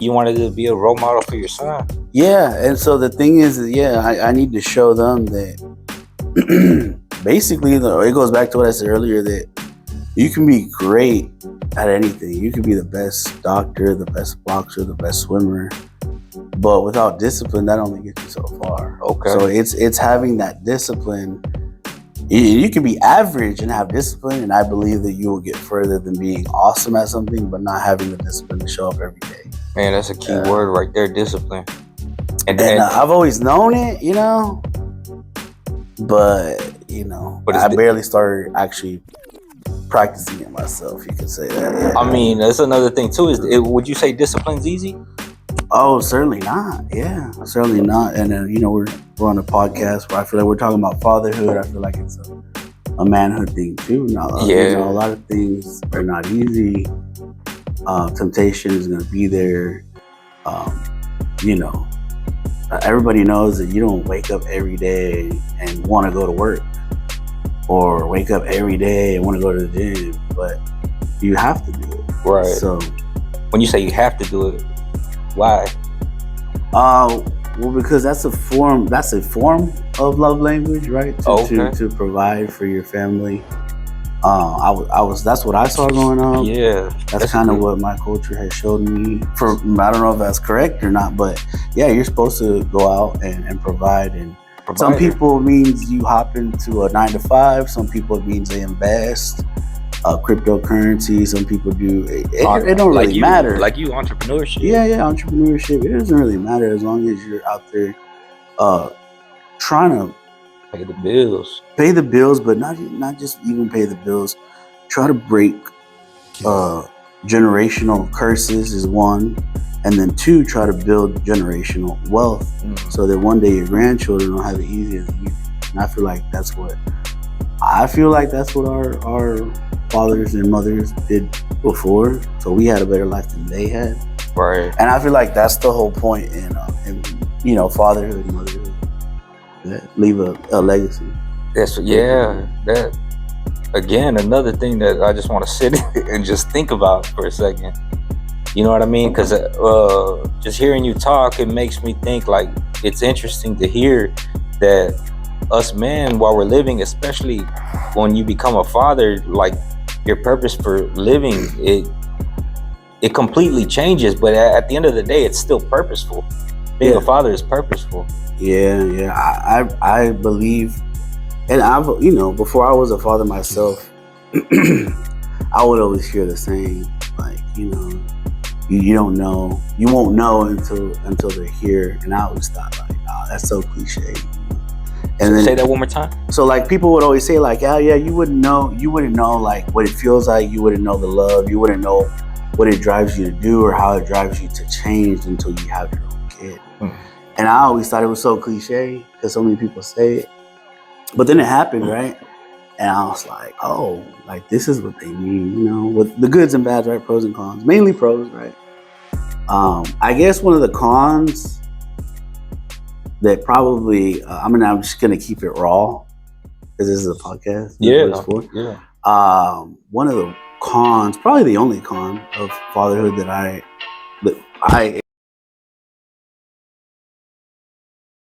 You wanted to be a role model for your son. Yeah, and so the thing is, I need to show them that basically, it goes back to what I said earlier, that you can be great at anything. You can be the best doctor, the best boxer, the best swimmer, but without discipline, that only gets you so far. Okay. So it's having that discipline. You can be average and have discipline, and I believe that you will get further than being awesome at something, but not having the discipline to show up every day. Man, that's a key word right there, discipline. And I've always known it, but I barely started actually practicing it myself. You could say that. Yeah. I mean, that's another thing too. Would you say discipline's easy? Oh, certainly not. Yeah, certainly not. And then we're on a podcast where I feel like we're talking about fatherhood. I feel like it's a manhood thing too. Now, a lot of things are not easy. Temptation is going to be there. Everybody knows that you don't wake up every day and want to go to work, or wake up every day and want to go to the gym, but you have to do it. Right. So when you say you have to do it, why? Well, because that's a form of love language, right? To provide for your family. That's what I saw growing up. Yeah. That's kind of what my culture has showed me. I don't know if that's correct or not, but yeah, you're supposed to go out and provide. And some people it means you hop into a 9-to-5. Some people it means they invest. Cryptocurrency. Some people do. It don't really matter. Like you, entrepreneurship. Yeah, entrepreneurship. It doesn't really matter as long as you're out there trying to pay the bills. Pay the bills, but not just even pay the bills. Try to break generational curses is one, and then two, try to build generational wealth so that one day your grandchildren will have it easier than you. And I feel like that's what our fathers and mothers did before, so we had a better life than they had. Right. And I feel like that's the whole point in fatherhood and motherhood. Leave a legacy. That again, another thing that I just want to sit and just think about for a second. You know what I mean? Because just hearing you talk, it makes me think like it's interesting to hear that us men, while we're living, especially when you become a father, like your purpose for living, it completely changes. But at the end of the day, it's still purposeful. Being a father is purposeful. Yeah. I believe, and before I was a father myself, I would always hear the saying, like, you don't know, you won't know until they're here. And I always thought, like, oh, that's so cliche. And then, say that one more time. So like people would always say, like, you wouldn't know like what it feels like. You wouldn't know the love. You wouldn't know what it drives you to do or how it drives you to change until you have your own kid. And I always thought it was so cliche because so many people say it. But then it happened, right? And I was like, oh, like this is what they mean, with the goods and bads, right? Pros and cons, mainly pros, right? I guess one of the cons that probably, I'm just gonna keep it raw because this is a podcast. One of the cons, probably the only con of fatherhood that I